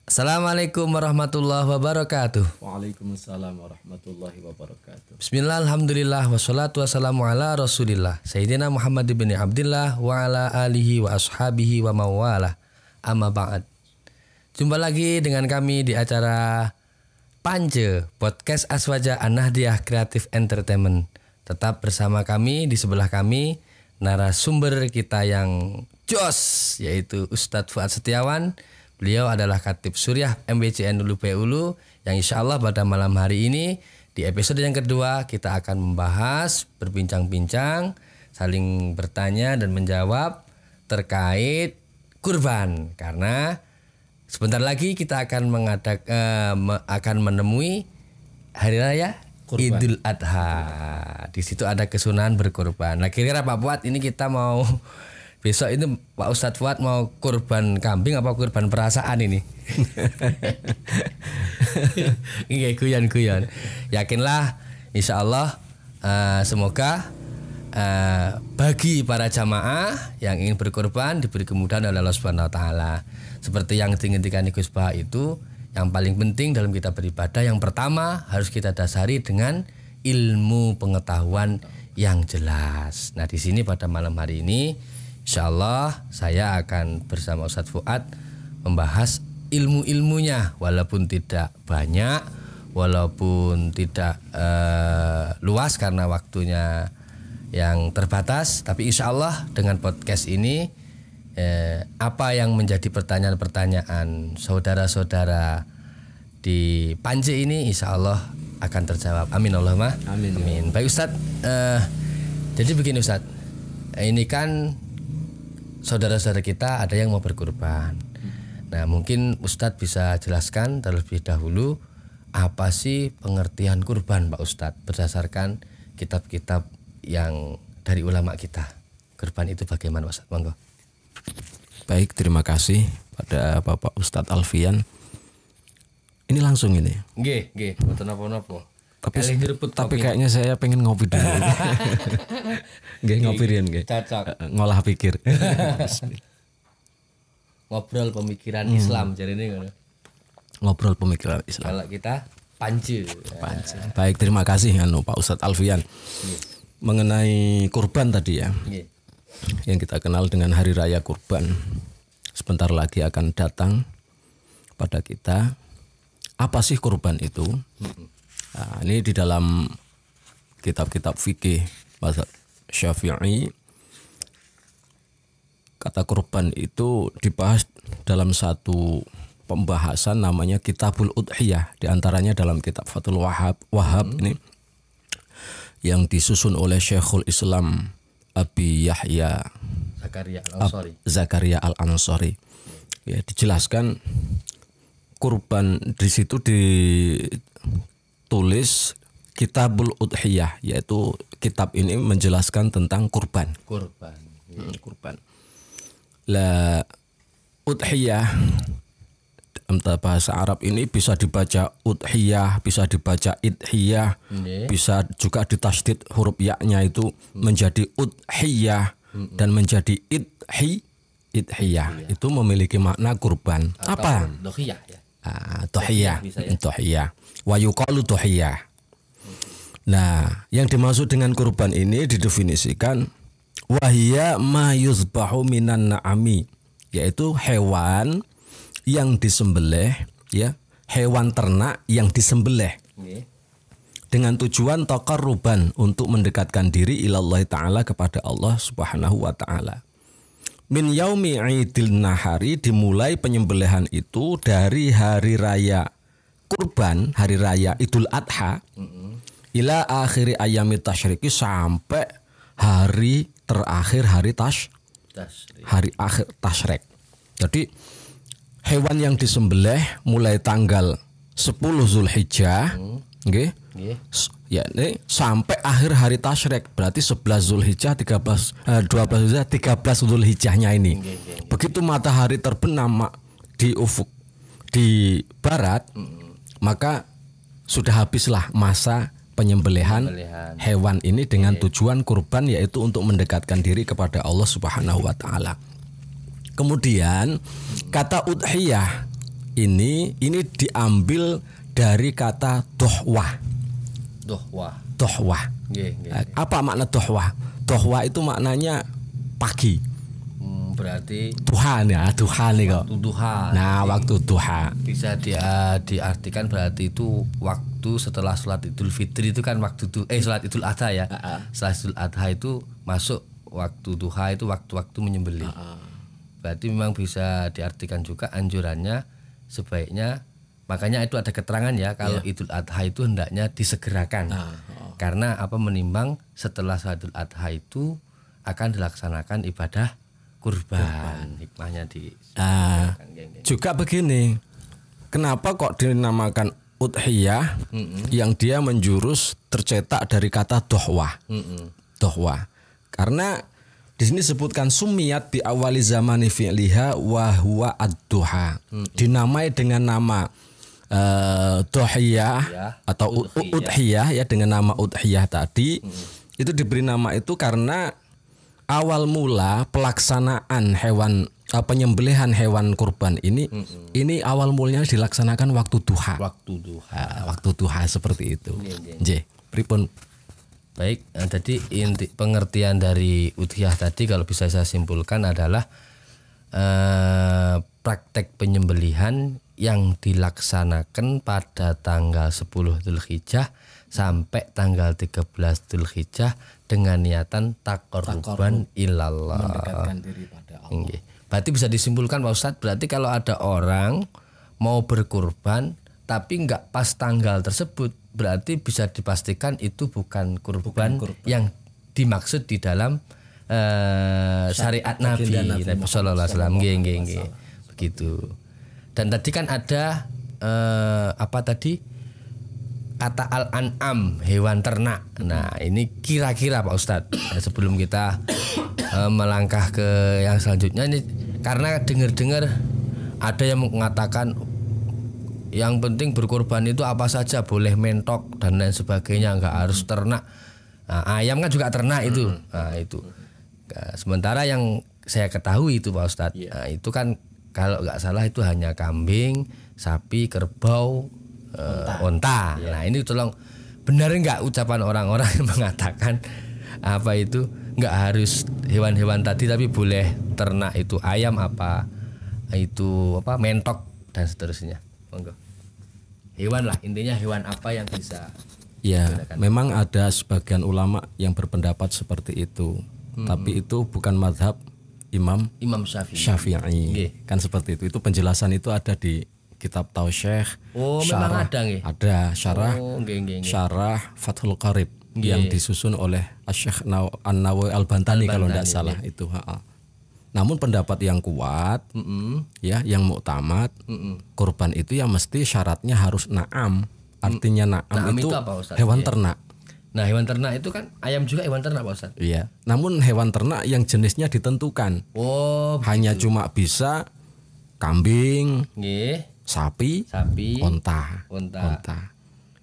Assalamualaikum warahmatullahi wabarakatuh. Waalaikumsalam warahmatullahi wabarakatuh. Bismillah, alhamdulillah, wassalatu wassalamu ala rasulillah Sayyidina Muhammad bin Abdillah wa ala alihi wa ashabihi wa mawalah. Amma ba'd. Jumpa lagi dengan kami di acara Pance Podcast Aswaja An-Nahdiyah Creative Entertainment. Tetap bersama kami, di sebelah kami narasumber kita yang jos, yaitu Ustadz Fuad Setiawan. Beliau adalah Khatib Suriah MBCN Ulu Ulu yang insya Allah pada malam hari ini di episode yang kedua kita akan membahas, berbincang-bincang, saling bertanya dan menjawab terkait kurban. Karena sebentar lagi kita akan akan menemui hari raya kurban. Idul Adha. Di situ ada kesunahan berkurban. Nah, kira-kira Pak Fuad ini kita mau besok itu Pak Ustadz Fuad mau kurban kambing apa kurban perasaan ini? Ini guyon-guyon. Yakinlah insya Allah semoga bagi para jamaah yang ingin berkurban diberi kemudahan oleh Allah Subhanahu wa taala. Seperti yang diinginkan Gus Bah itu, yang paling penting dalam kita beribadah yang pertama harus kita dasari dengan ilmu pengetahuan yang jelas. Nah, di sini pada malam hari ini insyaallah saya akan bersama Ustadz Fuad membahas ilmu-ilmunya, walaupun tidak banyak, walaupun tidak luas karena waktunya yang terbatas, tapi insyaallah dengan podcast ini apa yang menjadi pertanyaan-pertanyaan saudara-saudara di Pance ini insyaallah akan terjawab. Amin Allahumma amin. Amin. Baik Ustadz, jadi begini Ustadz, ini kan saudara-saudara kita ada yang mau berkurban. Nah, mungkin Ustadz bisa jelaskan terlebih dahulu apa sih pengertian kurban Pak Ustadz berdasarkan kitab-kitab yang dari ulama kita. Kurban itu bagaimana Ustadz? Monggo. Baik, terima kasih pada Bapak Ustadz Alfian. Ini langsung ini. Nggih, mboten napa-napa. Tapi kayaknya saya pengen ngopi dulu. Nggih, ngopi riyen nggih. Cocok. Ngolah pikir. Ngobrol pemikiran Islam jarine ngono. Ngobrol pemikiran Islam. Kalau kita Pance. Baik, terima kasih Pak Ustadz Alfian. Mengenai kurban tadi ya. Yang kita kenal dengan hari raya kurban. Sebentar lagi akan datang pada kita. Apa sih kurban itu? Nah, ini di dalam kitab-kitab fikih mazhab Syafi'i, kata kurban itu dibahas dalam satu pembahasan namanya Kitabul Udhiyah, di antaranya dalam kitab Fathul Wahhab ini yang disusun oleh Syekhul Islam Abi Yahya Zakaria Al-Ansari. Ya, dijelaskan kurban di situ ditulis Kitabul Udhiyah, yaitu kitab ini menjelaskan tentang kurban. Kurban. Lah, udhiyah dalam bahasa Arab ini bisa dibaca udhiyah, bisa dibaca idhiyah, bisa juga ditasdid huruf ya-nya itu menjadi udhiyah dan menjadi idhiyah. Itu memiliki makna kurban. Apa? Dohiyah ya. Dohiyah. Wa yuqalu dohiyah. Nah, yang dimaksud dengan kurban ini didefinisikan wahiyya ma yuzbahu minan na'ami, yaitu hewan yang disembelih, ya, hewan ternak yang disembelih. Dengan tujuan taqarruban, untuk mendekatkan diri ilallah taala, kepada Allah Subhanahu wa taala. Min yaumi idil nahari, dimulai penyembelihan itu dari hari raya kurban, hari raya Idul Adha, ila akhiri ayami tasyriki, sampai hari terakhir hari hari akhir tasyrik. Jadi hewan yang disembelih mulai tanggal 10 Zulhijjah, ya, ini sampai akhir hari tasyrik, berarti 11 Zulhijjah, 12 Zulhijjah, 13 Zulhijjahnya ini. Begitu matahari terbenam di ufuk di barat, maka sudah habislah masa penyembelihan hewan ini dengan tujuan kurban, yaitu untuk mendekatkan diri kepada Allah Subhanahu wa taala. Kemudian kata udhiyah ini diambil dari kata dohwah. Dohwah. Apa makna dohwah? Dohwah itu maknanya pagi. Berarti Tuhan ya, Tuhan nih kok. waktu duha. Nah, waktu duha. Bisa diartikan berarti itu waktu setelah sholat Idul Fitri itu kan waktu sholat Idul Adha ya. Setelah Idul Adha itu masuk waktu duha, itu waktu-waktu menyembelih. Berarti memang bisa diartikan juga anjurannya sebaiknya, makanya itu ada keterangan ya kalau Idul Adha itu hendaknya disegerakan. Karena menimbang setelah sholat Idul Adha itu akan dilaksanakan ibadah kurban. Hikmahnya di juga begini, kenapa kok dinamakan udhiyah yang dia menjurus tercetak dari kata dohwah. Dohwah karena di sini sebutkan sumiyat bi awali zamani fi'liha wa huwa ad-duha. Dinamai dengan nama dohiyah atau udhiyah ya, dengan nama udhiyah tadi. Itu diberi nama itu karena awal mula pelaksanaan penyembelihan hewan kurban ini awal mulanya dilaksanakan waktu duha. Waktu duha seperti itu. Nggih, pripun? Baik, tadi inti pengertian dari udhiyah tadi kalau bisa saya simpulkan adalah praktek penyembelihan yang dilaksanakan pada tanggal 10 Dzulhijjah sampai tanggal 13 Dzulhijjah dengan niatan taqarruban ilallah. Mendekatkan diri pada Allah. Berarti bisa disimpulkan Pak Ustadz, berarti kalau ada orang mau berkurban tapi nggak pas tanggal tersebut, berarti bisa dipastikan itu bukan kurban yang dimaksud di dalam syariat Nabi Sallallahu Alaihi Wasallam. Begitu. Dan tadi kan ada kata al-an'am, hewan ternak. Nah, ini kira-kira Pak Ustadz, sebelum kita melangkah ke yang selanjutnya ini, karena dengar-dengar ada yang mengatakan yang penting berkorban itu apa saja, boleh mentok dan lain sebagainya, nggak harus ternak. Nah, ayam kan juga ternak itu. Nah, itu. Nah, sementara yang saya ketahui itu Pak Ustadz, nah, itu kan kalau nggak salah itu hanya kambing, sapi, kerbau, onta. Nah, ini tolong benar nggak ucapan orang-orang yang mengatakan nggak harus hewan-hewan tadi tapi boleh ternak itu ayam mentok dan seterusnya. Monggo. Hewan lah, intinya hewan apa yang bisa. Ya, memang ada sebagian ulama yang berpendapat seperti itu. Tapi itu bukan mazhab Imam Syafi'i. Kan seperti itu. Itu penjelasan itu ada di kitab Tausyekh. Memang ada nggih. Ada syarah Fathul Qarib yang disusun oleh Syekh An-Nawawi Al-Bantani kalau tidak salah itu. Namun pendapat yang kuat, ya, yang muktamad, kurban itu ya mesti syaratnya harus na'am. Artinya na'am itu apa, hewan ternak. Nah, hewan ternak itu kan ayam juga hewan ternak Pak Ustaz. Iya. Namun hewan ternak yang jenisnya ditentukan. Hanya cuma bisa kambing, sapi, onta.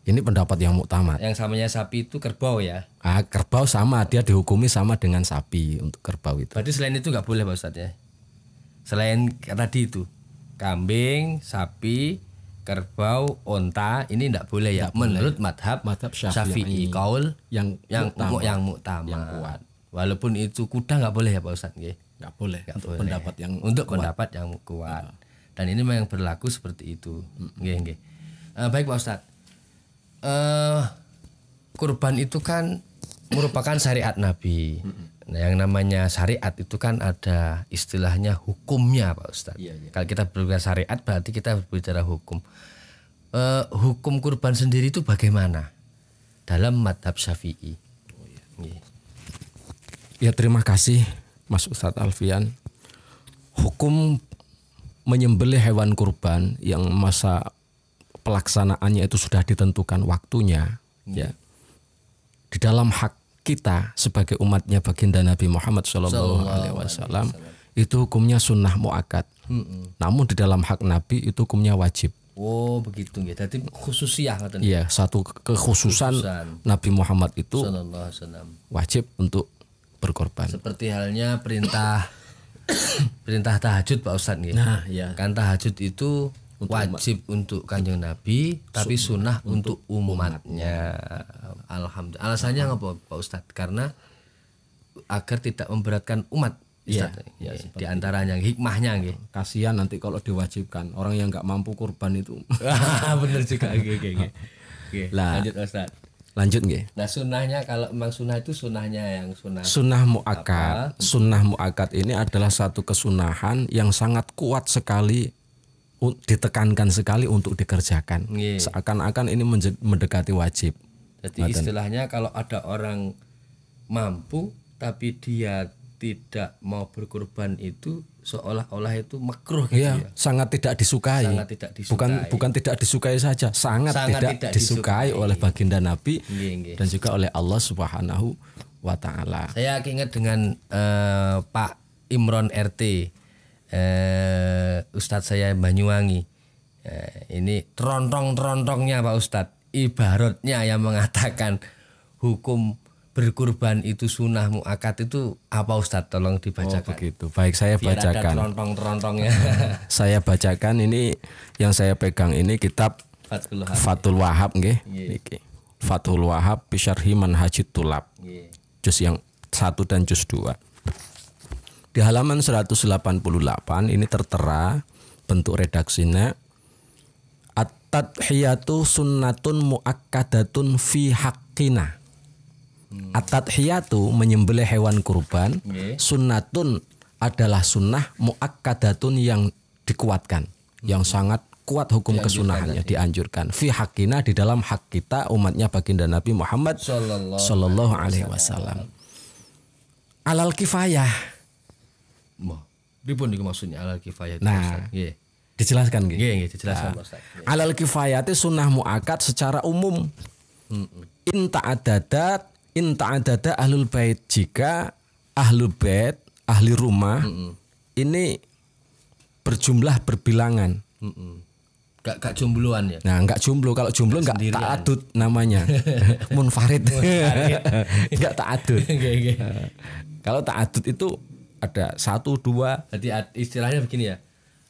Ini pendapat yang muktamad. Yang samanya sapi itu kerbau ya? Kerbau sama, dia dihukumi sama dengan sapi untuk kerbau itu. Berarti selain itu nggak boleh Pak Ustadz ya? Selain tadi itu, kambing, sapi, kerbau, onta, ini nggak boleh ya? Menurut madhab Syafi'i, kaul yang muktamad. Yang kuat. Walaupun itu kuda nggak boleh ya Pak Ustadz? Nggak boleh. Untuk pendapat yang kuat. Dan ini memang berlaku seperti itu. Baik Pak Ustadz. Kurban itu kan merupakan syariat Nabi. Nah, yang namanya syariat itu kan ada istilahnya hukumnya Pak Ustadz. Kalau kita berbicara syariat berarti kita berbicara hukum. Hukum kurban sendiri itu bagaimana dalam madhab Syafi'i? Ya, terima kasih Mas Ustadz Alfian. Hukum menyembelih hewan kurban yang masa pelaksanaannya itu sudah ditentukan waktunya, ya. Di dalam hak kita sebagai umatnya baginda Nabi Muhammad SAW itu hukumnya sunnah muakkad. Namun di dalam hak Nabi itu hukumnya wajib. Begitu ya. Jadi khususiyah katanya. Iya, satu kekhususan Nabi Muhammad itu wajib untuk berkorban. Seperti halnya perintah tahajud Pak Ustadz. Nah, ya. Kan tahajud itu wajib untuk Kanjeng Nabi, tapi sunnah untuk umatnya. Alhamdulillah. Alasannya apa Pak Ustadz? Karena agar tidak memberatkan umat. Ustadz. Di antaranya hikmahnya nggih. Kasihan nanti kalau diwajibkan orang yang nggak mampu kurban itu. Bener juga. Lah, lanjut Ustadz. Lanjut nggih. Nah sunnahnya, kalau memang sunnah itu sunnahnya yang sunnah muakkad. Sunnah muakkad ini adalah satu kesunahan yang sangat kuat sekali, ditekankan sekali untuk dikerjakan. Seakan-akan ini mendekati wajib. Jadi istilahnya kalau ada orang mampu tapi dia tidak mau berkurban, itu seolah-olah itu makruh gitu ya. Sangat tidak disukai. Bukan tidak disukai saja, sangat tidak disukai oleh baginda Nabi dan juga oleh Allah Subhanahu wa taala. Saya ingat dengan Pak Imron RT, Ustadz saya Banyuwangi. Ini terontong-terontongnya Pak Ustadz, ibaratnya yang mengatakan hukum berkurban itu sunnah muakkad itu apa Ustadz? Tolong dibacakan. Begitu. Baik, saya biar bacakan. Ada terontong-terontongnya. Saya bacakan ini, yang saya pegang ini kitab Fathul Wahhab nggih. Niki. Fathul Wahhab bi syarhi Manhajit Tulab. Juz yang 1 dan juz 2. Di halaman 188 ini tertera bentuk redaksinya, at-tadhiyatu sunnatun muakkadatun fi haqqina. At-tadhiyatu menyembelih hewan kurban, sunnatun adalah sunnah muakkadatun yang dikuatkan, yang sangat kuat hukum kesunahannya, dianjurkan. Fi haqqina, di dalam hak kita umatnya baginda Nabi Muhammad sallallahu alaihi wasallam. Alal kifayah. Pripun niku maksudnya alal kifayah? Nah, dijelaskan nggih. Nggih, dijelaskan Ustaz. Alal kifayah itu sunnah muakkad secara umum. In ta'adada ahlul bait, jika ahlul bait, ahli rumah ini berjumlah berbilangan. Gak jombloan ya? Nah, enggak jomblo. Kalau jomblo enggak ta'adud namanya. Munfarid. Enggak ta'adud. Kalau ta'adud itu ada 1, 2. Jadi istilahnya begini ya.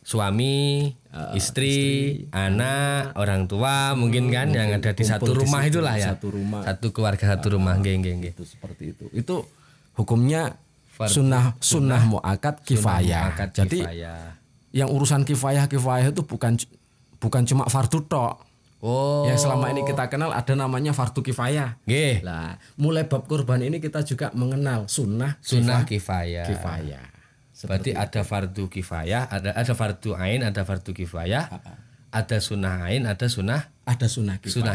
Suami, istri, anak, orang tua mungkin kan yang ada di satu rumah itulah ya. Satu keluarga, satu rumah. Nggih. Itu seperti itu. Itu hukumnya sunnah muakkad kifayah. Jadi yang urusan kifayah itu bukan cuma fardu tok. Yang selama ini kita kenal ada namanya fardu kifayah. Lah, mulai bab kurban ini kita juga mengenal sunnah kifayah. Berarti ada fardu kifayah, ada fardu ain, ada fardu kifayah, ada sunnah ain, ada sunnah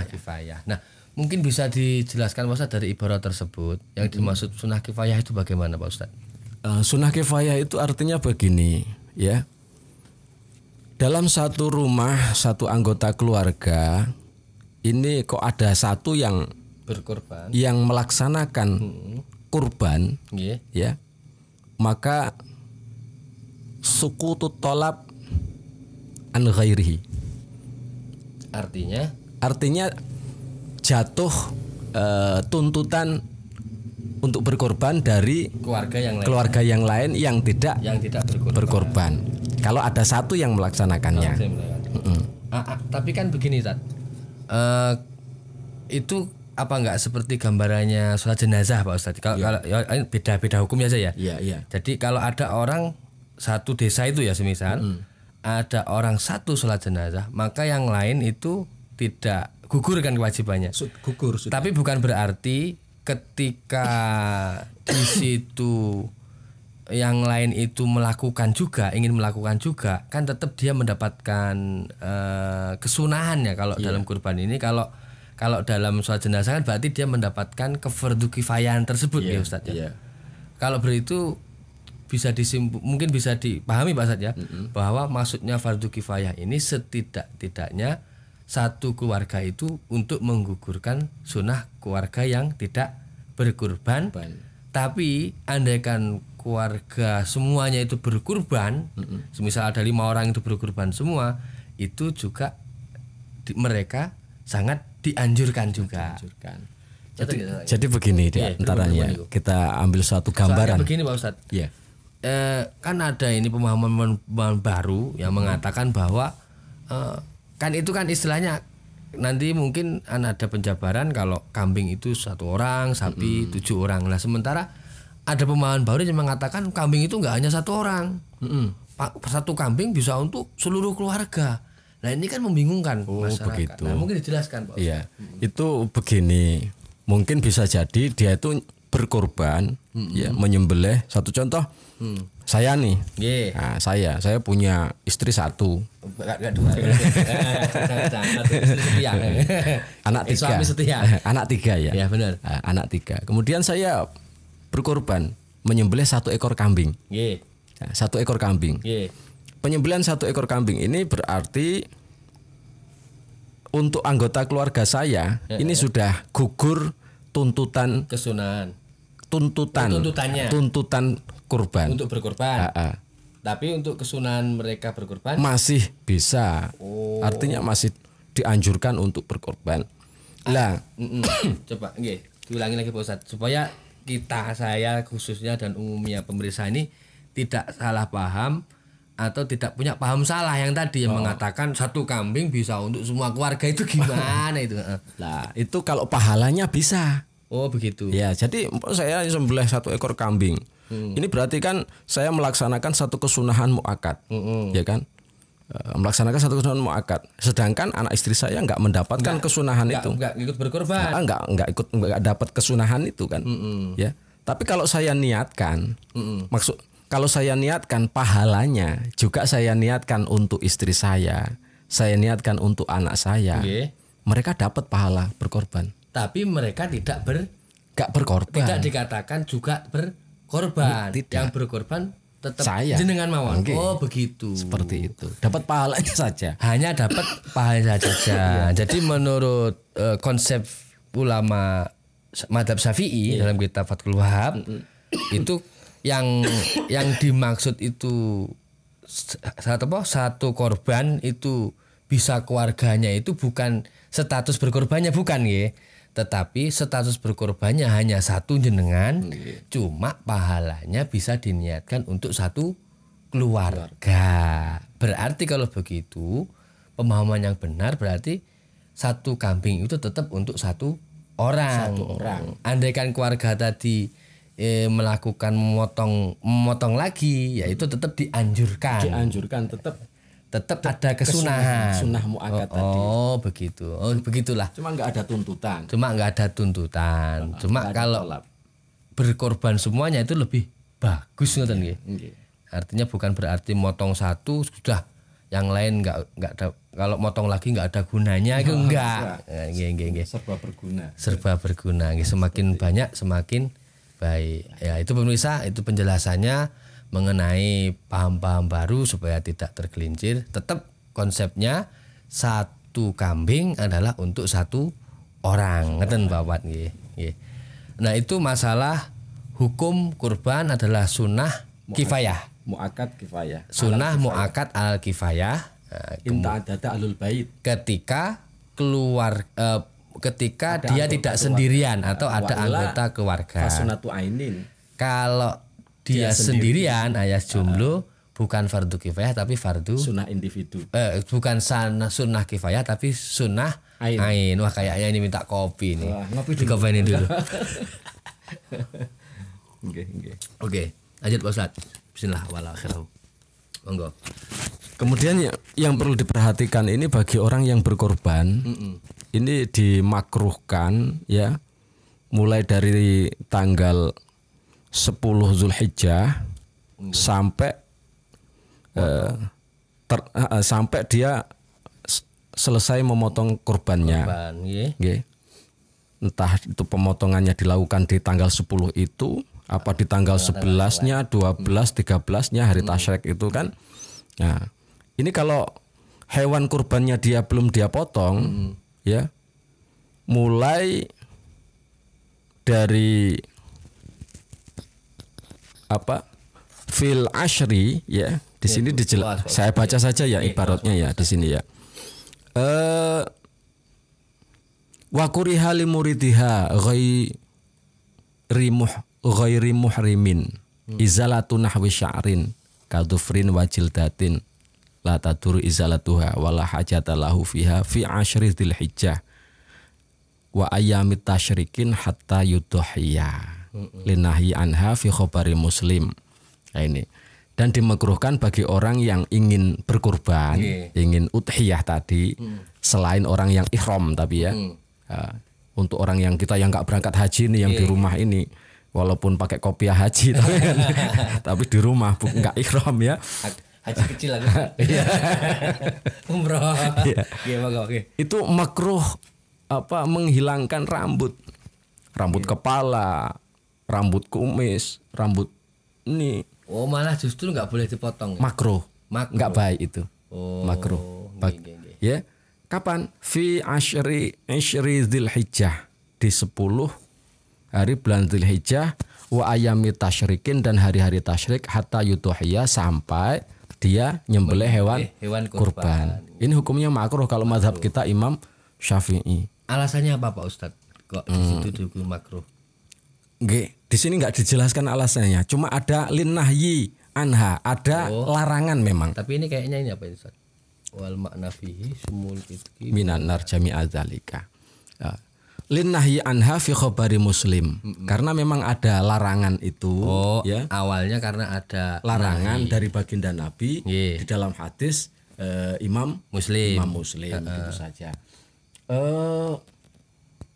kifayah. Nah, mungkin bisa dijelaskan Pak Ustadz dari ibarat tersebut yang dimaksud sunnah kifayah itu bagaimana Pak Ustadz? Sunnah kifayah itu artinya begini, ya. Dalam satu rumah, satu anggota keluarga ini kok ada satu yang berkorban, yang melaksanakan kurban, ya, maka sukutu tolab an ghairihi. Artinya jatuh tuntutan untuk berkorban dari keluarga yang lain yang tidak berkorban. Kalau ada satu yang melaksanakannya. Tapi kan begini Tad, itu apa enggak seperti gambarannya sholat jenazah Pak Ustadz? Kalau beda-beda hukumnya saja ya. Iya. Jadi kalau ada orang satu desa itu ya semisal ada orang satu sholat jenazah, maka yang lain itu tidak gugur kan kewajibannya. Gugur. Tapi bukan berarti ketika di situ yang lain itu ingin melakukan juga, kan tetap dia mendapatkan kesunahannya. Kalau dalam kurban ini, kalau dalam sholat jenazah kan berarti dia mendapatkan kefardu kifayahan tersebut ya Ustaz ya. Kalau begitu bisa mungkin bisa dipahami Pak Ustaz ya, bahwa maksudnya fardu kifayah ini setidak-tidaknya satu keluarga itu untuk menggugurkan sunnah keluarga yang tidak berkurban. Tapi andaikan keluarga semuanya itu berkurban, semisal ada 5 orang itu berkurban semua, itu juga mereka sangat dianjurkan juga. Jadi begini di antaranya, kita ambil suatu gambaran. Soalnya begini Pak Ustadz. Kan ada ini pemahaman baru yang mengatakan bahwa kan itu kan istilahnya nanti mungkin ada penjabaran kalau kambing itu 1 orang, sapi 7 orang. Nah sementara ada pemahaman baru yang mengatakan kambing itu nggak hanya 1 orang, 1 kambing bisa untuk seluruh keluarga. Nah ini kan membingungkan masyarakat. Begitu. Nah, mungkin dijelaskan Pak. Iya, itu begini, mungkin bisa jadi dia itu berkorban, ya menyembelih. Satu contoh, saya nih, nah, saya punya istri 1, Enggak 2. anak 3, Suami setia. anak 3 ya. Ya benar. Nah, anak 3. Kemudian saya berkorban menyembelih 1 ekor kambing. Nah, 1 ekor kambing. Penyembelihan 1 ekor kambing ini berarti untuk anggota keluarga saya ini sudah gugur tuntutan Kesunahan. tuntutan kurban Untuk berkorban. Tapi untuk kesunahan mereka berkorban masih bisa. Artinya masih dianjurkan untuk berkorban. Lah, coba nggih, diulangi lagi Pak Ustadz supaya saya khususnya dan umumnya pemirsa ini tidak salah paham atau tidak punya paham salah yang tadi yang mengatakan 1 kambing bisa untuk semua keluarga itu gimana itu. Lah, itu kalau pahalanya bisa. Oh begitu. Ya, jadi saya sembelih 1 ekor kambing. Ini berarti kan saya melaksanakan 1 kesunahan muakkad, ya kan? Melaksanakan 1 kesunahan muakkad. Sedangkan anak istri saya nggak mendapatkan kesunahan itu. Enggak ikut berkorban. Nggak dapat kesunahan itu kan? Ya. Tapi kalau saya niatkan, kalau saya niatkan pahalanya juga saya niatkan untuk istri saya niatkan untuk anak saya, mereka dapat pahala berkorban. Tapi mereka tidak berkorban. Tidak dikatakan juga berkorban. Tidak. Yang berkorban tetap saya jenengan mawon. Oh begitu. Seperti itu. Dapat pahalanya saja. Hanya dapat pahalanya saja. Jadi menurut konsep ulama Madzhab Syafi'i dalam kitab Fathul Wahhab itu yang dimaksud itu 1 korban itu bisa keluarganya itu bukan status berkorbannya, bukan ya, tetapi status berkorbannya hanya 1 jenengan, cuma pahalanya bisa diniatkan untuk 1 keluarga. Berarti kalau begitu pemahaman yang benar berarti 1 kambing itu tetap untuk 1 orang. Andaikan keluarga tadi melakukan memotong lagi, ya itu tetap dianjurkan tetap ada kesunahan. Sunah muakkad tadi. Oh begitu. Oh begitulah. Cuma nggak ada tuntutan. Cuma kalau berkorban semuanya itu lebih bagus ngoten nggih. Artinya bukan berarti motong 1 sudah yang lain nggak ada, kalau motong lagi nggak ada gunanya itu enggak. Nggih. Serba berguna. Semakin banyak semakin baik. Ya itu pemirsa, itu penjelasannya mengenai paham-paham baru supaya tidak tergelincir. Tetap konsepnya 1 kambing adalah untuk 1 orang. Ngeten Bapak nggih. Nah, itu masalah hukum kurban adalah sunnah kifayah. Muakkad kifayah. Sunnah muakkad al kifayah. Inta adada alul bait. Ketika dia tidak sendirian atau ada anggota keluarga. Fasunatu ainin. Kalau dia sendirian alias jomblo bukan fardu kifayah tapi fardu sunnah individu. Bukan sunnah kifayah tapi sunnah ain. Wah kayaknya ini minta kopi nih. Ngopi ini dulu. Oke. Lanjut Pak Ustadz. Bismillah wal akhirah. Monggo. Kemudian yang perlu diperhatikan ini bagi orang yang berkorban, ini dimakruhkan ya mulai dari tanggal 10 Zulhijjah sampai sampai dia selesai memotong kurbannya. Entah itu pemotongannya dilakukan di tanggal 10 itu apa di tanggal 11-nya, 12, 13-nya hari tasyrik itu kan. Nah, ini kalau hewan kurbannya dia belum dia potong ya. Mulai dari fil ashri ya, di sini saya baca saja ya ibaratnya ya di sini ya. Wa kuriha li muridiha ghairi muhrimin izalatu nahwi sya'rin kadufrin wa jildatin la tadur izalatuha wala hajata lahu fiha fi asyri dzilhijjah wa ayyamit tasyrikin hatta yudhhiya linahi anha fi khabari Muslim. Nah, ini dan dimakruhkan bagi orang yang ingin berkurban, ingin udhiyah tadi, selain orang yang ihram tapi ya. Untuk orang yang kita yang nggak berangkat haji nih yang di rumah ini, walaupun pakai kopiah haji tapi di rumah nggak ihram ya. Haji kecil aku. Umroh. Itu makruh menghilangkan rambut kepala, rambut kumis, rambut ini. Oh, malah justru nggak boleh dipotong. Makruh. Nggak baik itu. Makruh. Ya. Kapan? Fi asyri dzilhijjah, di 10 hari bulan Dzulhijjah, wa ayami tasyrikin, dan hari-hari tasyrik, hatta yudhhiya, sampai dia nyembelih hewan kurban. Ini hukumnya makruh kalau mazhab kita Imam Syafi'i. Alasannya apa Pak Ustadz? Kok di situ dihukum makruh? Nggih, di sini nggak dijelaskan alasannya. Cuma ada linnahyi anha, ada larangan memang. Tapi ini kayaknya ini apa Ustadz? Wal makna fihi sumul itki minan nar jami'a dzalika. Linnahyi anha fi khabari Muslim. Karena memang ada larangan itu. Ya. Awalnya karena ada larangan dari baginda Nabi di dalam hadis Imam Muslim gitu saja.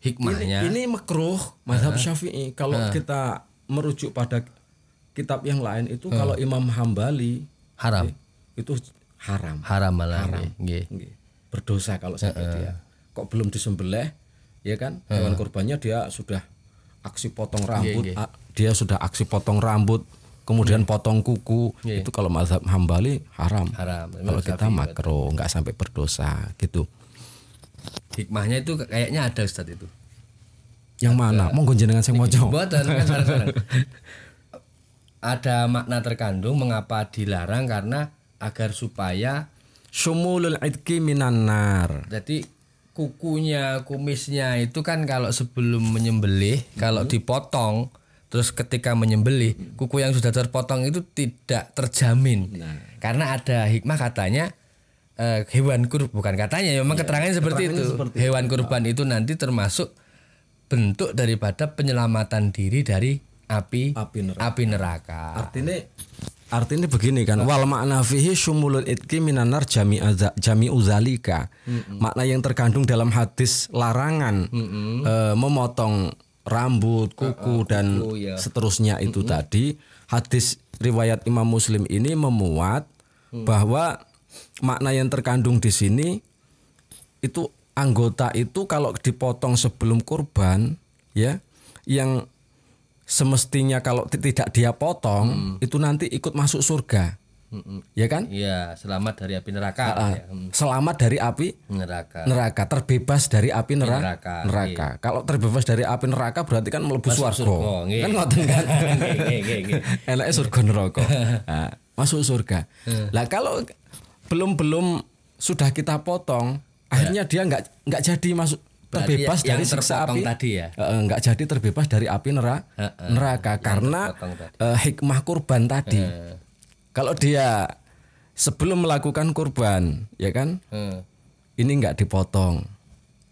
Hikmahnya ini makruh mazhab Syafi'i. Kalau kita merujuk pada kitab yang lain itu kalau Imam Hambali haram. Itu haram malah. Berdosa kalau sampai dia kok belum disembelih, ya kan? Hewan kurbannya dia sudah aksi potong rambut, dia sudah aksi potong rambut, kemudian potong kuku. Itu kalau mazhab Hambali haram. Kalau kita makruh, nggak sampai berdosa gitu. Hikmahnya itu kayaknya ada Ustadz itu. Yang mana? Monggo jenengan sing maca. Mboten kan sareng-sareng. Ada makna terkandung mengapa dilarang, karena agar supaya syumulul idki minan nar. Jadi kukunya, kumisnya itu kan kalau sebelum menyembelih, kalau dipotong terus ketika menyembelih, kuku yang sudah terpotong itu tidak terjamin. Karena ada hikmah katanya hewan kurban, bukan katanya, memang keterangannya seperti itu. Hewan kurban itu nanti termasuk bentuk daripada penyelamatan diri dari api neraka. Artinya begini kan, wal makna fihi syumulul itki minanar jami'u zalika. Makna yang terkandung dalam hadis larangan memotong rambut, kuku dan seterusnya itu tadi, hadis riwayat Imam Muslim ini memuat bahwa makna yang terkandung di sini itu anggota itu kalau dipotong sebelum kurban, ya, yang semestinya kalau tidak dia potong itu nanti ikut masuk surga, ya kan? Iya, selamat dari api neraka. Selamat dari api neraka, terbebas dari api neraka. Kalau terbebas dari api neraka berarti kan mlebu swarga. Kan ngoten kan? Enake surga neraka. Masuk surga. Lah kalau belum sudah kita potong, akhirnya dia nggak jadi masuk. Terbebas dari siksa api tadi ya. Nggak jadi terbebas dari api neraka karena hikmah kurban tadi. Kalau dia sebelum melakukan kurban, ya kan, ini nggak dipotong,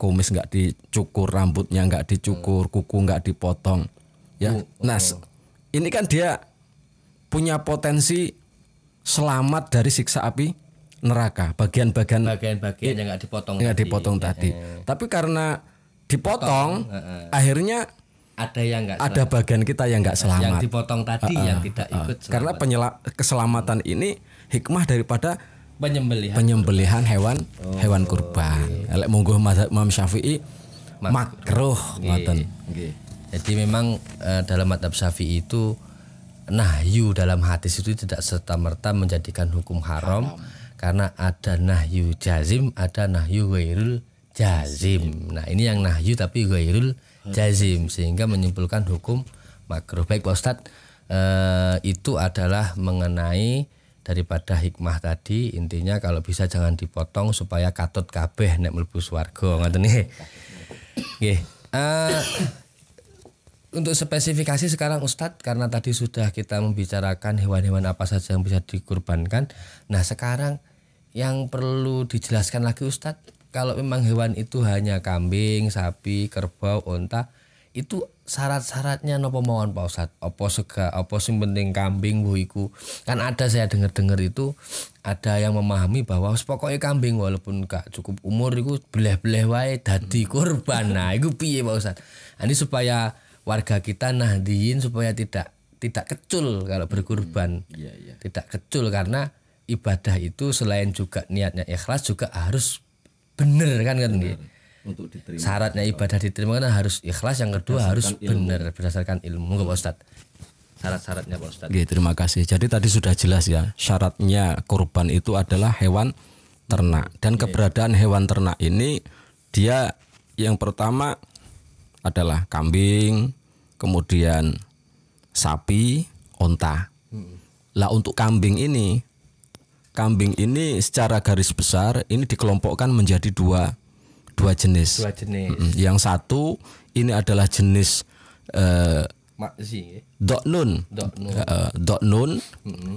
kumis nggak dicukur, rambutnya nggak dicukur, kuku nggak dipotong, ya. Nah, ini kan dia punya potensi selamat dari siksa api neraka, bagian-bagian yang nggak dipotong tadi. Tapi karena dipotong, akhirnya ada bagian kita yang nggak selamat. Yang dipotong tadi yang tidak ikut selamat. Karena keselamatan ini hikmah daripada penyembelihan hewan kurban. Elek monggo mazhab Imam Syafi'i makruh ngoten. Jadi memang dalam mazhab Syafi'i itu nahyu dalam hadis itu tidak serta-merta menjadikan hukum haram. Karena ada nahyu jazim, ada nahyu ghairul jazim. Nah, ini yang nahyu tapi ghairul jazim, sehingga menyimpulkan hukum makruh. Baik Pak Ustadz, itu adalah mengenai daripada hikmah tadi. Intinya kalau bisa jangan dipotong supaya katut kabeh nek mlebu swarga, ngoten nggih. Nggih. Untuk spesifikasi sekarang Ustadz, karena tadi sudah kita membicarakan hewan-hewan apa saja yang bisa dikurbankan. Nah, sekarang yang perlu dijelaskan lagi Ustadz, kalau memang hewan itu hanya kambing, sapi, kerbau, onta, itu syarat-syaratnya nopo mawon Pak Ustadz? Apa sing penting kambing bu iku? Kan ada saya dengar itu ada yang memahami bahwa pokoknya kambing walaupun gak cukup umur iku beleh-beleh wae dadi kurban. Nah, iku piye Pak Ustadz? Ini supaya warga kita nahdiyin supaya tidak kecul kalau berkurban. Tidak kecul karena ibadah itu selain juga niatnya ikhlas juga harus bener kan nggih. Untuk diterima. Syaratnya ibadah diterima kan harus ikhlas, yang kedua harus benar berdasarkan ilmu. Enggak Pak Ustadz? Syarat-syaratnya Pak Ustadz. Oke, terima kasih. Jadi tadi sudah jelas ya, syaratnya kurban itu adalah hewan ternak. Dan keberadaan hewan ternak ini dia yang pertama adalah kambing, kemudian sapi, onta. Lah untuk kambing ini secara garis besar ini dikelompokkan menjadi dua jenis. Yang satu ini adalah jenis Do'nun.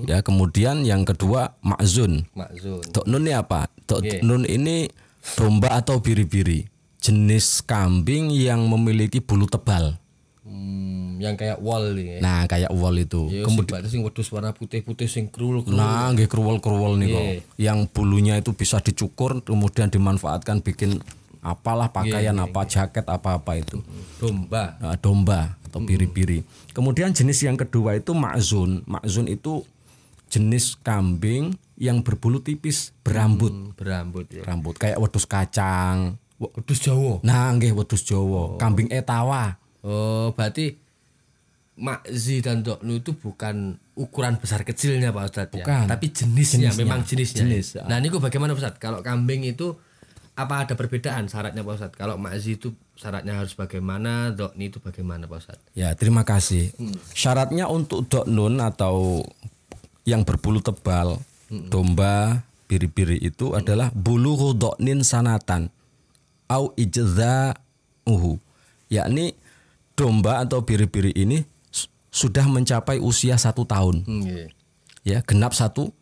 Ya, kemudian yang kedua Ma'zun. Do'nun ini apa? Do'nun ini domba atau biri-biri, jenis kambing yang memiliki bulu tebal. Yang kayak wol ya. Nah, kayak wol itu. Kemudian sing wedhus warna putih-putih sing krul. Nah, nggih kruwel-kruwel niku. Yang bulunya itu bisa dicukur kemudian dimanfaatkan bikin apalah pakaian apa jaket apa-apa itu. Domba atau biri-biri. Kemudian jenis yang kedua itu Ma'zun. Ma'zun itu jenis kambing yang berbulu tipis, berambut. Rambut kayak wedhus kacang, wedhus Jawa. Nah, nggih wedhus Jawa. Kambing etawa. Oh, berarti Ma'zi dan Do'nu itu bukan ukuran besar kecilnya Pak Ustadz ya. Tapi jenisnya. Memang jenisnya. Nah, niku bagaimana Ustadz? Kalau kambing itu apa ada perbedaan syaratnya Pak Ustadz? Kalau Ma'zi itu syaratnya harus bagaimana, Do'ni itu bagaimana Pak Ustadz? Ya, terima kasih. Syaratnya untuk Do'nun atau yang berbulu tebal, domba, biri-biri itu adalah bulughu Do'nin sanatan au ijza'uhu. Yakni domba atau biri-biri ini sudah mencapai usia 1 tahun. Ya, genap satu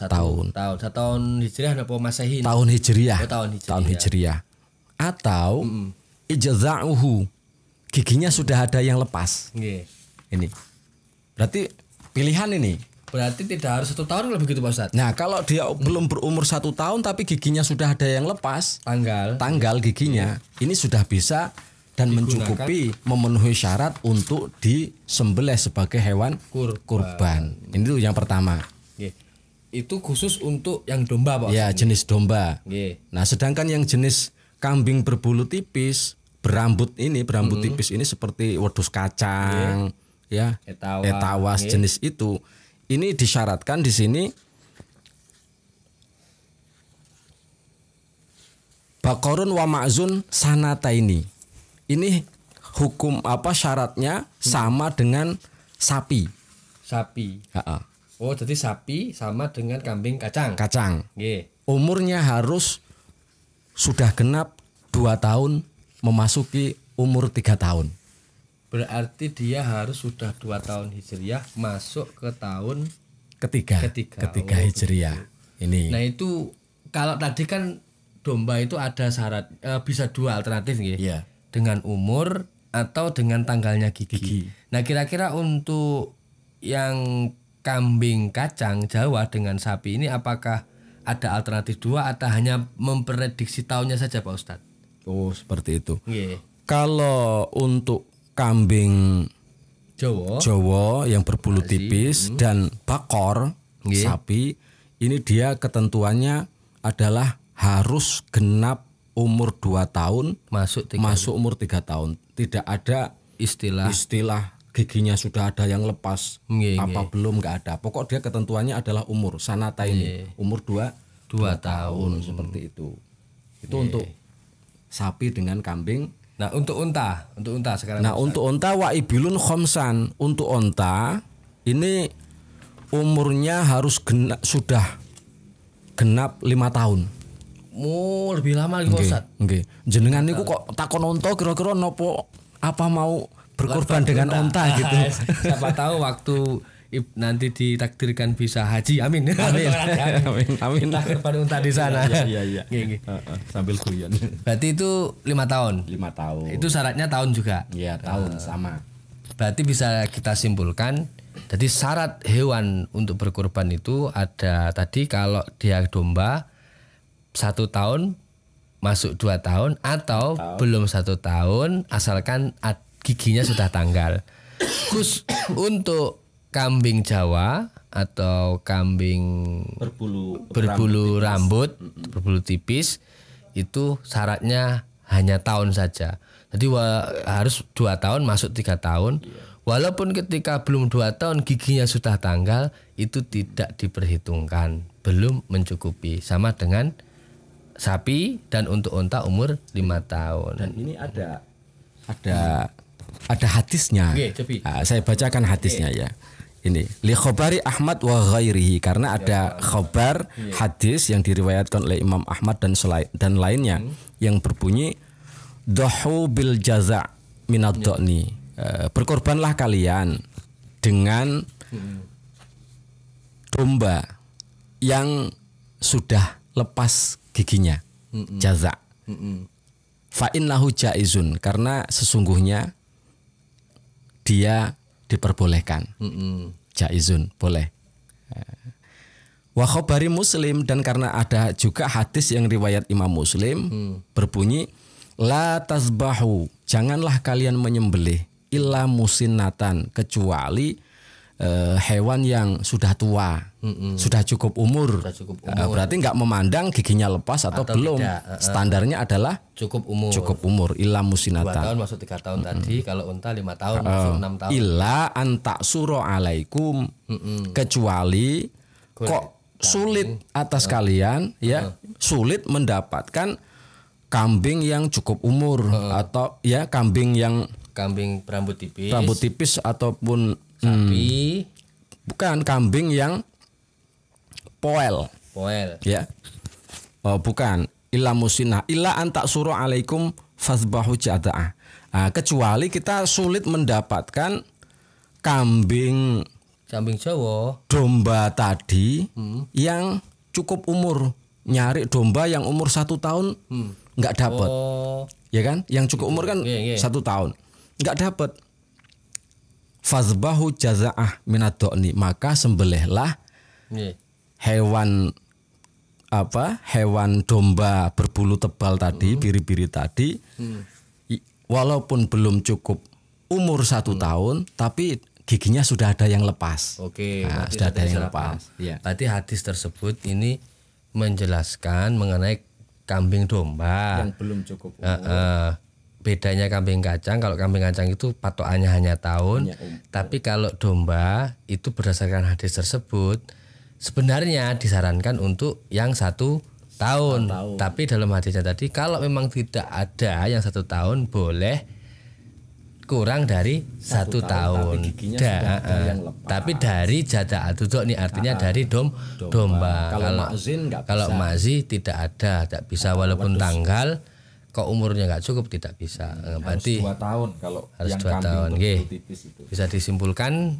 tahun. Tahun Hijriah apa Masehi? Tahun Hijriah. Tahun Hijriah. Atau ijza'uhu, giginya sudah ada yang lepas. Ini. Berarti pilihan ini. Berarti tidak harus 1 tahun lebih gitu Pak Ustadz. Nah, kalau dia belum berumur 1 tahun tapi giginya sudah ada yang lepas, tanggal giginya, ini sudah bisa dan mencukupi memenuhi syarat untuk disembelih sebagai hewan kurban. Ini tuh yang pertama. Itu khusus untuk yang domba Pak? Ya, jenis domba. Nah, sedangkan yang jenis kambing berbulu tipis, berambut tipis ini seperti wedhus kacang, ya, etawa jenis itu. Ini disyaratkan di sini Bakorun wa Ma'zun sanataini. Ini hukum apa syaratnya sama dengan sapi. Oh, jadi sapi sama dengan kambing kacang. Umurnya harus sudah genap 2 tahun memasuki umur 3 tahun. Berarti dia harus sudah 2 tahun Hijriah masuk ke tahun ketiga Hijriah. Ini. Nah, itu kalau tadi kan domba itu ada syarat bisa 2 alternatif nggih. Dengan umur atau dengan tanggalnya gigi. Nah, kira-kira untuk yang kambing kacang Jawa dengan sapi ini apakah ada alternatif 2 atau hanya memprediksi tahunnya saja Pak Ustadz? Oh, seperti itu. Kalau untuk kambing Jawa yang berbulu tipis dan bakor sapi, ini dia ketentuannya adalah harus genap umur 2 tahun masuk umur 3 tahun. Tidak ada istilah giginya sudah ada yang lepas belum, nggak ada. Pokok dia ketentuannya adalah umur sanata ini, umur 2 tahun seperti itu. Itu untuk sapi dengan kambing. Nah, untuk unta sekarang. Nah, untuk unta wa ibilun khomsan. Untuk unta ini umurnya harus sudah genap 5 tahun. Lebih lama lagi Pak Ustadz. Jenengan niku kok takon unta kira-kira nopo apa mau berkorban dengan unta gitu. Siapa tahu waktu nanti ditakdirkan bisa haji, amin. Amin. Amin. Kita korban unta di sana. Iya. Nggih. Sambil guyon. Berarti itu 5 tahun. 5 tahun. Itu syaratnya tahun juga. Iya, tahun sama. Berarti bisa kita simpulkan, jadi syarat hewan untuk berkurban itu ada tadi kalau dia domba 1 tahun masuk 2 tahun atau belum 1 tahun asalkan giginya sudah tanggal. Khusus untuk kambing Jawa atau kambing berbulu rambut, berbulu tipis itu syaratnya hanya tahun saja. Jadi harus 2 tahun masuk 3 tahun. Walaupun ketika belum 2 tahun giginya sudah tanggal, itu tidak diperhitungkan, belum mencukupi. Sama dengan sapi dan untuk unta umur 5 tahun. Dan ini ada hadisnya. Saya bacakan hadisnya ya. Ini li khabari Ahmad wa ghairihi, karena ada khabar hadis yang diriwayatkan oleh Imam Ahmad dan lainnya yang berbunyi dahu bil jaza' minad dhani. Berkorbanlah kalian dengan domba yang sudah lepas giginya, jaza'. Fa innahu jaizun, karena sesungguhnya dia diperbolehkan. Jaizun, boleh. Wa khabari Muslim, dan karena ada juga hadis yang riwayat Imam Muslim berbunyi la tasbahu, janganlah kalian menyembelih illa musinnatan, kecuali hewan yang sudah tua, sudah cukup umur. Berarti nggak memandang giginya lepas atau belum. Tidak. Standarnya adalah cukup umur. Illa musinnatan. 2 tahun masuk 3 tahun tadi. Kalau unta 5 tahun masuk 6 tahun. Illa anta suro alaikum, kecuali kok sulit atas kalian ya, sulit mendapatkan kambing yang cukup umur atau ya kambing berambut tipis ataupun sapi, bukan kambing yang poel ya, bukan illa musinah illa anta suru alaikum fasbahu jada'ah. Kecuali kita sulit mendapatkan kambing Jawa, domba tadi yang cukup umur. Nyari domba yang umur 1 tahun nggak dapat, ya kan? Yang cukup umur kan 1 tahun, nggak dapat. Fazbahu jaza'ah minad dhani, maka sembelihlah hewan domba berbulu tebal tadi, biri-biri tadi, walaupun belum cukup umur 1 tahun, tapi giginya sudah ada yang lepas. Sudah ada yang lepas. Ya. Berarti hadis tersebut ini menjelaskan mengenai kambing domba yang belum cukup umur. Bedanya kambing kacang, kalau kambing kacang itu patokannya hanya tahun, tapi kalau domba itu berdasarkan hadis tersebut sebenarnya disarankan untuk yang 1 tahun. Tapi dalam hadisnya tadi kalau memang tidak ada yang 1 tahun boleh kurang dari 1 tahun. Tapi dari jada atudok ini artinya dari domba. Kalau mazi tidak ada, tidak bisa walaupun tanggal. Kok umurnya nggak cukup tidak bisa. Berarti harus 2 tahun kalau harus yang 2 tahun. Bisa disimpulkan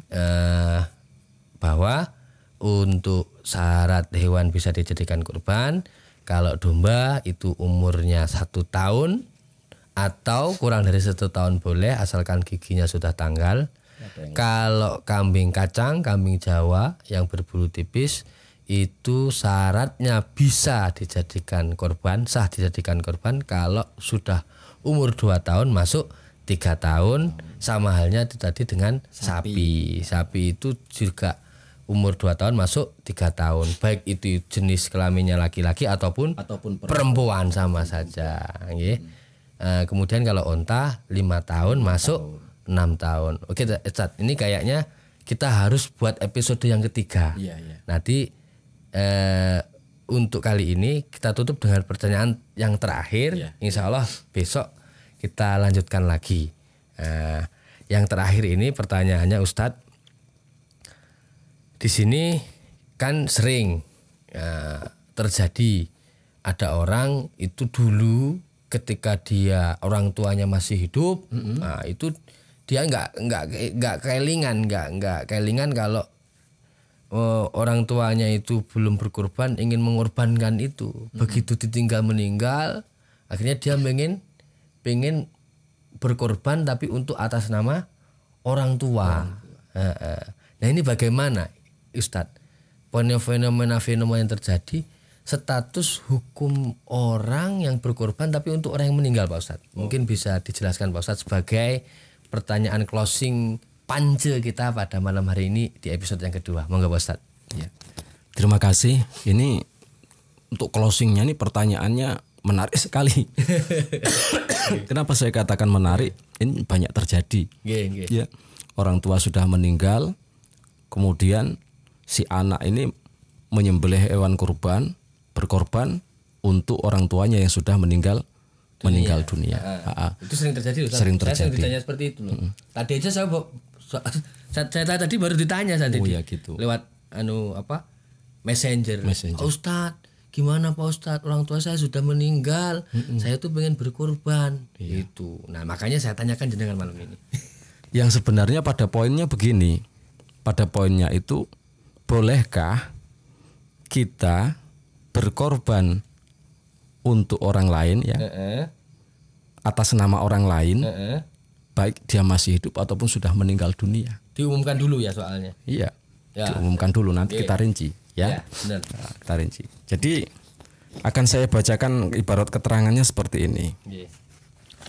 bahwa untuk syarat hewan bisa dijadikan kurban, kalau domba itu umurnya 1 tahun atau kurang dari 1 tahun boleh asalkan giginya sudah tanggal. Kalau kambing kacang, kambing Jawa yang berbulu tipis itu syaratnya bisa dijadikan korban, sah dijadikan korban kalau sudah umur 2 tahun masuk 3 tahun. Sama halnya tadi dengan sapi. Sapi itu juga umur 2 tahun masuk 3 tahun. Baik itu jenis kelaminnya laki-laki ataupun perempuan sama saja. Kemudian kalau unta 5 tahun masuk 6 tahun. Oke, Ustaz, ini kayaknya kita harus buat episode yang ketiga. Nanti untuk kali ini kita tutup dengan pertanyaan yang terakhir. Insya Allah besok kita lanjutkan lagi. Yang terakhir ini pertanyaannya, Ustadz, di sini kan sering terjadi ada orang itu dulu ketika dia orang tuanya masih hidup, nah itu dia nggak kelingan kalau orang tuanya itu belum berkorban, ingin mengorbankan itu. Begitu ditinggal meninggal, akhirnya dia pengen berkorban tapi untuk atas nama orang tua. Nah ini bagaimana Ustadz? Fenomena yang terjadi, status hukum orang yang berkorban tapi untuk orang yang meninggal Pak Ustadz. Mungkin bisa dijelaskan Pak Ustadz sebagai pertanyaan closing panje kita pada malam hari ini di episode yang kedua. Monggo Pak Ustadz. Ya. Terima kasih. Ini untuk closingnya nih pertanyaannya menarik sekali. Kenapa saya katakan menarik? Ini banyak terjadi. Ya. Orang tua sudah meninggal, kemudian si anak ini menyembelih hewan kurban, berkorban untuk orang tuanya yang sudah meninggal dunia. Itu sering terjadi loh. Sering Saya terjadi. sering ditanya seperti itu loh. Tadi aja saya tadi baru ditanya tadi. Oh ya gitu. Lewat Messenger. Pak Ustadz, gimana Pak Ustadz? Orang tua saya sudah meninggal. Saya tuh pengen berkorban. Itu. Nah, makanya saya tanyakan jenengan malam ini. Yang sebenarnya pada poinnya begini. Pada poinnya itu, bolehkah kita berkorban untuk orang lain ya, atas nama orang lain, baik dia masih hidup ataupun sudah meninggal dunia? Diumumkan dulu ya soalnya. Iya, diumumkan dulu, nanti kita rinci ya. Benar. Nah, kita rinci. Jadi akan saya bacakan ibarat keterangannya seperti ini.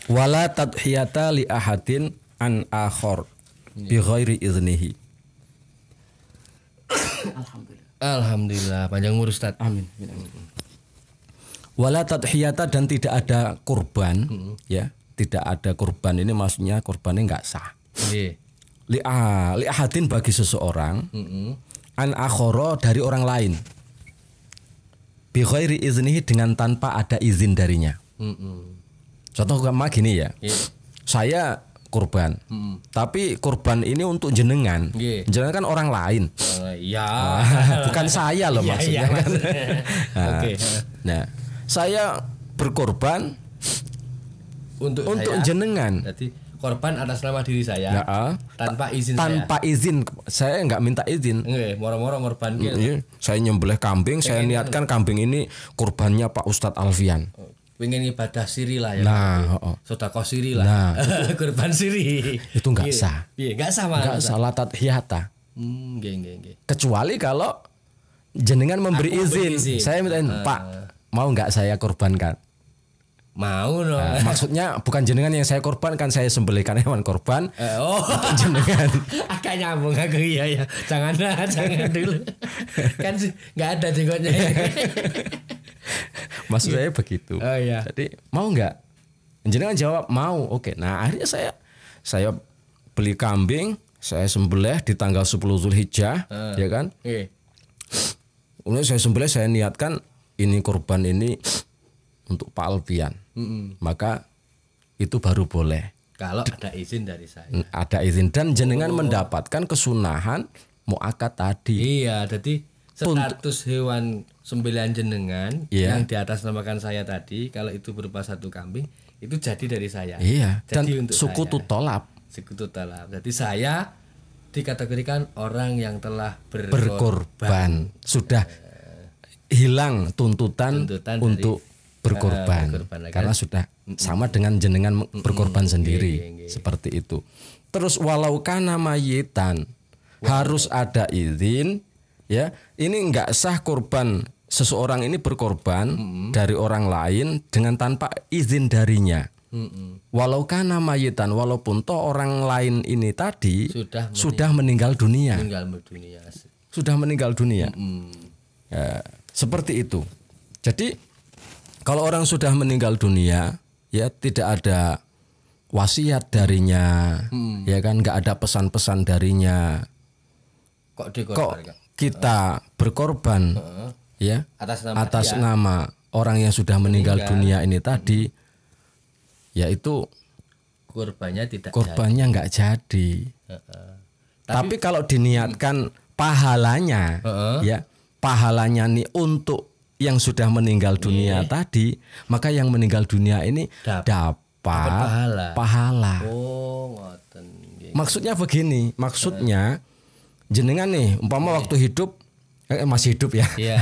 Wala tadhiyata li ahadin an akhor bi ghairi iznihi. Alhamdulillah, panjang umur Ustaz. Amin. Wala tadhiyata, dan tidak ada kurban, ya, tidak ada kurban. Ini maksudnya kurbannya enggak sah. Li ahadin, bagi seseorang, an akhoro, dari orang lain, bi ghairi iznihi, dengan tanpa ada izin darinya. Contoh gampang gini ya. Saya kurban, tapi kurban ini untuk jenengan. Jenengan kan orang lain. Bukan saya loh maksudnya kan. Nah, saya berkorban untuk jenengan. Jadi korban atas nama diri saya, tanpa izin izin. Saya nggak minta izin. Moro-moro korban. Saya nyembelih kambing, saya niatkan kambing ini kurbannya Pak Ustadz Alfian. Pengen ibadah siri lah ya. Sedekah siri lah. Nah, kurban siri. Itu enggak sah. Iya, enggak sah malah. Enggak salah tadhiyata. Nggih. Kecuali kalau jenengan memberi izin. Saya mintain, Pak, mau enggak saya korbankan? Mau dong. Nah, maksudnya bukan jenengan yang saya korbankan, saya sembelihkan hewan korban. Untuk jenengan. Agak nyambung aku ya. Jangan dulu. Kan enggak ada jenggotnya. Maksud saya begitu. Jadi mau nggak? Jenengan jawab mau. Oke. Nah akhirnya saya beli kambing, saya sembelih di tanggal 10 Zulhijjah, ya kan? Kemudian saya sembelih, saya niatkan ini kurban ini untuk Pak Alfian. Maka itu baru boleh. Kalau ada izin dari saya. Ada izin, dan jenengan mendapatkan kesunahan muakkad tadi. Iya, jadi status hewan sembelihan jenengan yang di atas namakan saya tadi, kalau itu berupa satu kambing, itu jadi dari saya. Iya. Jadi dan untuk suku tutolab. Jadi saya dikategorikan orang yang telah berkorban. Sudah hilang tuntutan untuk berkorban. Karena sudah sama dengan jenengan berkorban sendiri. Seperti itu. Terus walau kana mayitan, harus ada izin. Ya, ini enggak sah korban, seseorang ini berkorban dari orang lain dengan tanpa izin darinya. Walau kana mayitan, walaupun toh orang lain ini tadi sudah meninggal dunia. Sudah meninggal dunia. Ya, seperti itu. Jadi kalau orang sudah meninggal dunia, ya tidak ada wasiat darinya, ya kan, enggak ada pesan-pesan darinya. Kok kita berkorban ya atas nama orang yang sudah meninggal dunia ini tadi, yaitu korbannya nggak jadi. Tapi kalau diniatkan pahalanya, ya pahalanya nih untuk yang sudah meninggal dunia tadi, maka yang meninggal dunia ini dapat pahala. Maksudnya begini, maksudnya jenengan nih umpama waktu hidup masih hidup ya. Iya.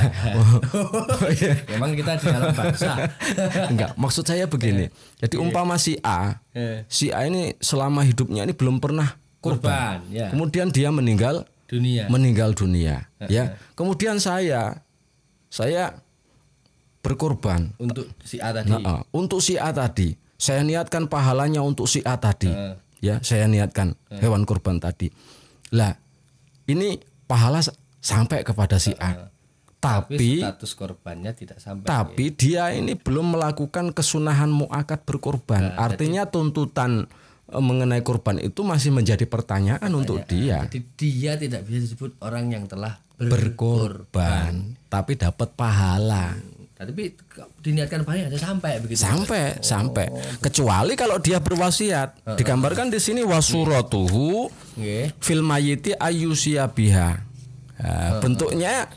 Memang kita di dalam bangsa. Enggak, maksud saya begini. Jadi umpama si A ini selama hidupnya ini belum pernah kurban. Ya. Kemudian dia meninggal dunia. Ya. Kemudian saya berkorban untuk si A tadi. Untuk si A tadi. Saya niatkan pahalanya untuk si A tadi. Ya, saya niatkan hewan kurban tadi. Lah, ini pahala sampai kepada si A. Tapi status korbannya tidak sampai. Tapi dia ini belum melakukan kesunahan muakad berkorban. Artinya tuntutan mengenai korban itu masih menjadi pertanyaan untuk dia. Jadi dia tidak bisa disebut orang yang telah berkorban, tapi dapat pahala. Tapi diniatkan pahalanya sampai begitu. Sampai. Kecuali kalau dia berwasiat. Digambarkan di sini wasuratuhu fil mayyiti ayyusiya biha. Nah, bentuknya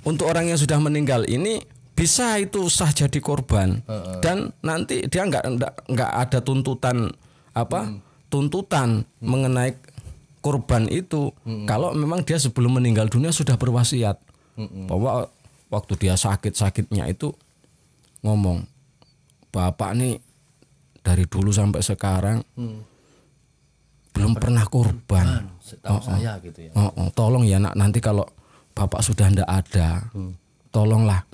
untuk orang yang sudah meninggal ini bisa itu sah jadi korban dan nanti dia nggak ada tuntutan mengenai korban itu kalau memang dia sebelum meninggal dunia sudah berwasiat bahwa waktu dia sakitnya itu ngomong, bapak nih dari dulu sampai sekarang belum pernah korban. Setahu saya gitu ya. Tolong ya nak, nanti kalau bapak sudah ndak ada, tolonglah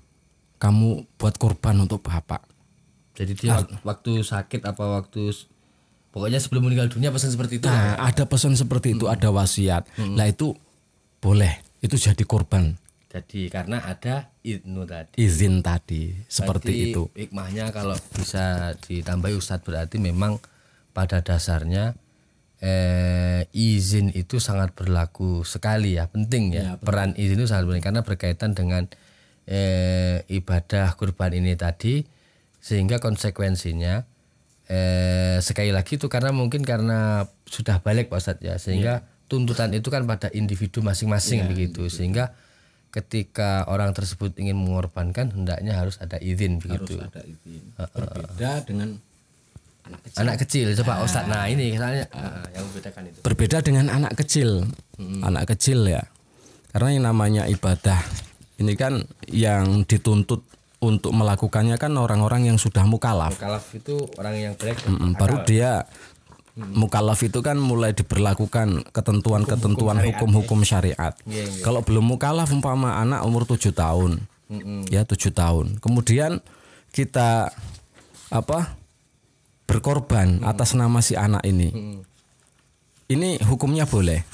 kamu buat korban untuk bapak. Jadi dia waktu sakit pokoknya sebelum meninggal dunia pesan seperti itu. Nah, ada pesan seperti itu, ada wasiat. Lah itu boleh, itu jadi korban. Jadi karena ada izin tadi seperti berarti itu. Hikmahnya kalau bisa ditambahi Ustadz, berarti memang pada dasarnya izin itu sangat berlaku sekali ya, penting ya. Peran izin itu sangat penting karena berkaitan dengan ibadah kurban ini tadi, sehingga konsekuensinya sekali lagi itu karena sudah balik Pak Ustadz ya, sehingga tuntutan itu kan pada individu masing-masing begitu, sehingga ketika orang tersebut ingin mengorbankan hendaknya harus ada izin begitu. Harus ada izin. Berbeda dengan anak kecil coba Ustadz. Nah ini misalnya yang membedakan itu. Berbeda dengan anak kecil. Anak kecil ya. Karena yang namanya ibadah ini kan yang dituntut untuk melakukannya kan orang-orang yang sudah mukallaf. Mukallaf itu orang yang baik. Baru dia mukallaf itu kan mulai diberlakukan ketentuan-ketentuan hukum-hukum syariat. Kalau belum mukallaf umpama anak umur 7 tahun. Ya 7 tahun. Kemudian kita berkorban atas nama si anak ini. Ini hukumnya boleh.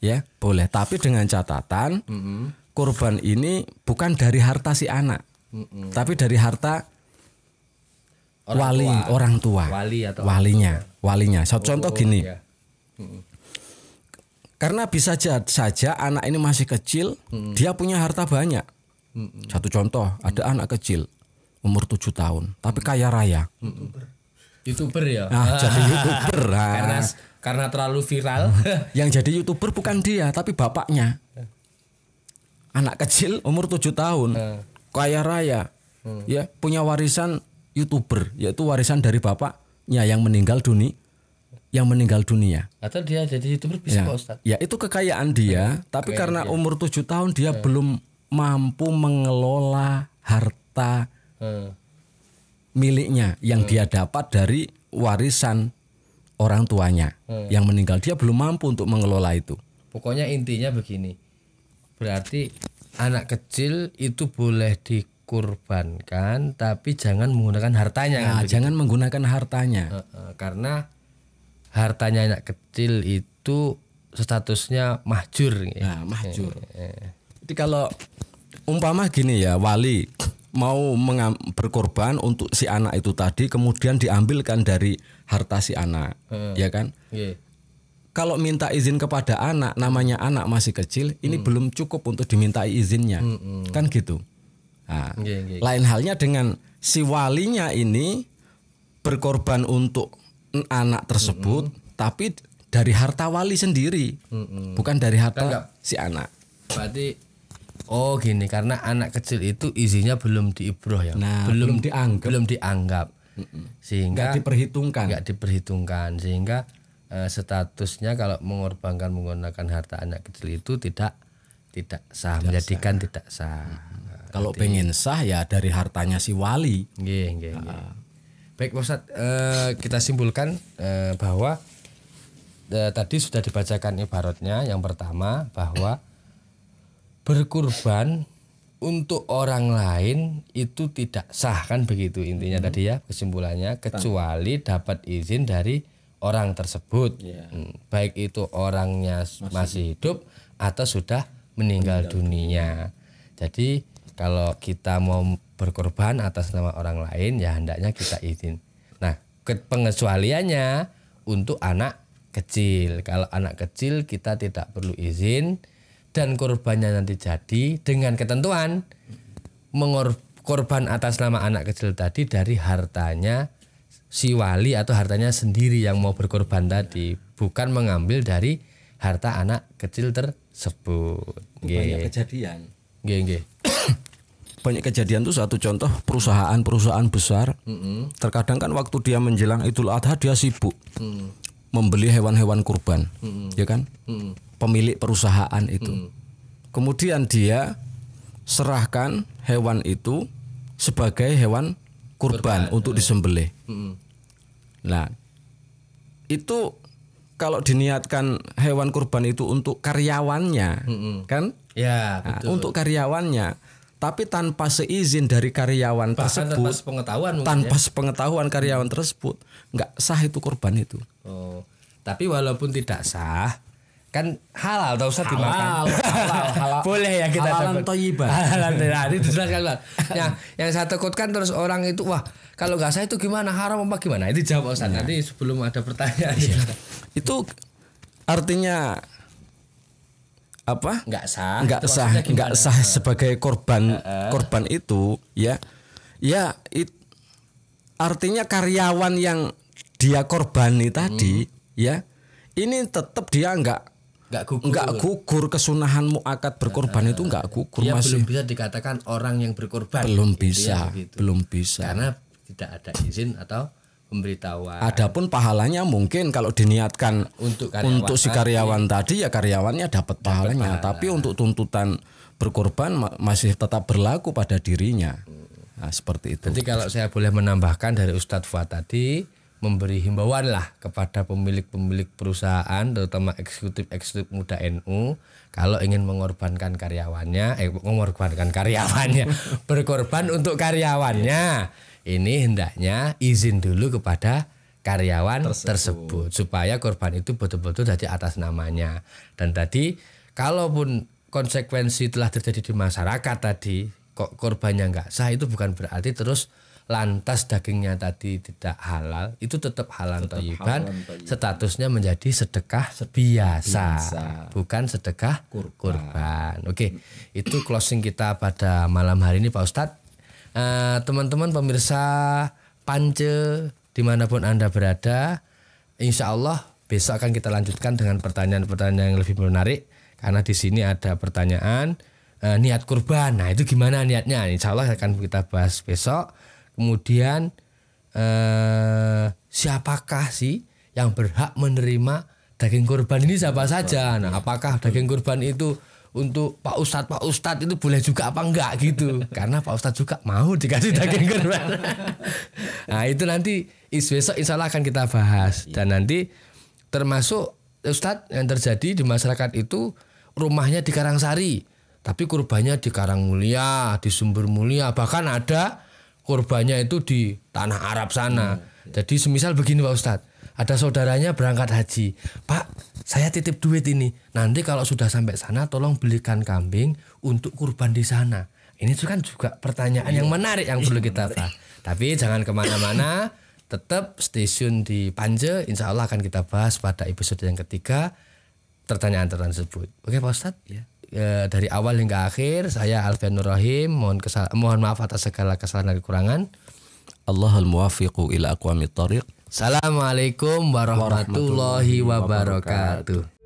Ya, boleh, tapi dengan catatan korban ini bukan dari harta si anak. Tapi dari harta orang tua. Walinya. Contoh gini. Karena bisa saja anak ini masih kecil, dia punya harta banyak. Satu contoh, ada anak kecil umur 7 tahun, tapi kaya raya. YouTuber ya. Jadi YouTuber. Karena terlalu viral. Yang jadi YouTuber bukan dia, tapi bapaknya. Anak kecil umur 7 tahun, kaya raya. Ya, punya warisan YouTuber, yaitu warisan dari bapaknya yang meninggal dunia. Atau dia jadi YouTuber bisa Pak Ustadz. Ya, itu kekayaan dia, tapi karena umur 7 tahun dia belum mampu mengelola harta miliknya yang dia dapat dari warisan orang tuanya yang meninggal. Dia belum mampu untuk mengelola itu. Pokoknya intinya begini. Berarti anak kecil itu boleh dikurbankan, tapi jangan menggunakan hartanya. Jangan menggunakan hartanya. Karena hartanya anak kecil itu statusnya mahjur. Mahjur. Jadi kalau umpama gini ya, wali mau berkorban untuk si anak itu tadi, kemudian diambilkan dari harta si anak, ya kan? Kalau minta izin kepada anak, namanya anak masih kecil, ini belum cukup untuk dimintai izinnya, kan gitu. Nah, lain halnya dengan si walinya ini berkorban untuk anak tersebut, tapi dari harta wali sendiri, bukan dari harta si anak. Berarti gini, karena anak kecil itu izinnya belum diibroh ya, belum dianggap, sehingga nggak diperhitungkan, sehingga statusnya kalau mengorbankan menggunakan harta anak kecil itu tidak sah, menjadikan tidak sah. Kalau pengen sah ya dari hartanya si wali. Nggih. Baik Pak Ustadz, kita simpulkan bahwa tadi sudah dibacakan ibaratnya yang pertama bahwa berkurban untuk orang lain itu tidak sah, kan begitu intinya tadi ya kesimpulannya, kecuali dapat izin dari orang tersebut, baik itu orangnya masih hidup atau sudah meninggal dunia. Jadi kalau kita mau berkorban atas nama orang lain ya hendaknya kita izin. Nah, pengecualiannya untuk anak kecil. Kalau anak kecil kita tidak perlu izin dan korbannya nanti jadi dengan ketentuan korban atas nama anak kecil tadi dari hartanya si wali atau hartanya sendiri yang mau berkorban tadi, bukan mengambil dari harta anak kecil tersebut. Banyak kejadian. Nggih. Banyak kejadian tuh, satu contoh perusahaan besar. Terkadang kan waktu dia menjelang Idul Adha dia sibuk membeli hewan-hewan kurban, ya kan? Pemilik perusahaan itu. Kemudian dia serahkan hewan itu sebagai hewan kurban untuk disembelih. Nah, itu kalau diniatkan hewan kurban itu untuk karyawannya, kan? Ya, nah, betul. untuk karyawannya, tapi tanpa seizin dari karyawan tersebut, tanpa sepengetahuan karyawan tersebut, nggak sah itu kurban itu. Oh, tapi walaupun tidak sah, kan halal atau usah dimakan. Halal. Boleh ya kita halalan thayyibah. Halalan thayyibah. Itu dijelaskan, Pak. Yang saya takutkan terus orang itu, wah, kalau nggak sah itu gimana, haram apa gimana? Itu jawab Ustaz. Nanti sebelum ada pertanyaan. Itu artinya apa? Nggak sah. Nggak sah sebagai korban itu ya. Ya, artinya karyawan yang dia korbani tadi ya, ini tetap dia nggak gugur kesunahan muakkad berkorban itu nggak gugur. Dia masih belum bisa dikatakan orang yang berkorban. Belum bisa. Karena tidak ada izin atau pemberitahuan. Adapun pahalanya mungkin kalau diniatkan untuk si karyawan tadi ya karyawannya dapat pahalanya, tapi untuk tuntutan berkorban masih tetap berlaku pada dirinya. Nah, seperti itu. Jadi kalau saya boleh menambahkan dari Ustadz Fuad tadi, memberi himbauan lah kepada pemilik perusahaan terutama eksekutif muda NU, kalau ingin mengorbankan karyawannya berkorban untuk karyawannya, ini hendaknya izin dulu kepada karyawan tersebut supaya korban itu betul-betul dari atas namanya. Dan tadi kalaupun konsekuensi telah terjadi di masyarakat tadi kok korbannya nggak sah, itu bukan berarti terus lantas dagingnya tadi tidak halal, itu tetap halal thayyiban, statusnya menjadi sedekah biasa. Bukan sedekah kurban. Oke, itu closing kita pada malam hari ini Pak Ustadz. Teman-teman pemirsa Pance dimanapun Anda berada, insya Allah besok akan kita lanjutkan dengan pertanyaan-pertanyaan yang lebih menarik, karena di sini ada pertanyaan niat kurban. Nah, itu gimana niatnya? Insya Allah akan kita bahas besok. Kemudian siapakah sih yang berhak menerima daging kurban ini, siapa saja? Nah, apakah daging kurban itu untuk Pak Ustadz itu boleh juga apa enggak gitu? Karena Pak Ustadz juga mau dikasih daging kurban. Nah, itu nanti besok insya Allah akan kita bahas. Dan nanti termasuk Ustadz yang terjadi di masyarakat itu rumahnya di Karangsari, tapi kurbannya di Karangmulia, di Sumber Mulia, bahkan ada kurbannya itu di tanah Arab sana. Jadi semisal begini Pak Ustadz, ada saudaranya berangkat haji, Pak saya titip duit ini, nanti kalau sudah sampai sana tolong belikan kambing untuk kurban di sana. Ini tuh kan juga pertanyaan yang menarik yang perlu kita bahas. Tapi jangan kemana-mana, tetap stay tune di Pance. Insya Allah akan kita bahas pada episode yang ketiga pertanyaan tersebut. Oke Pak Ustadz? Ya. Dari awal hingga akhir saya Alfian Nur Rahim, mohon maaf atas segala kesalahan dan kekurangan. Allahul muwaffiqu ila aqwamit thariq. Assalamualaikum warahmatullahi wabarakatuh.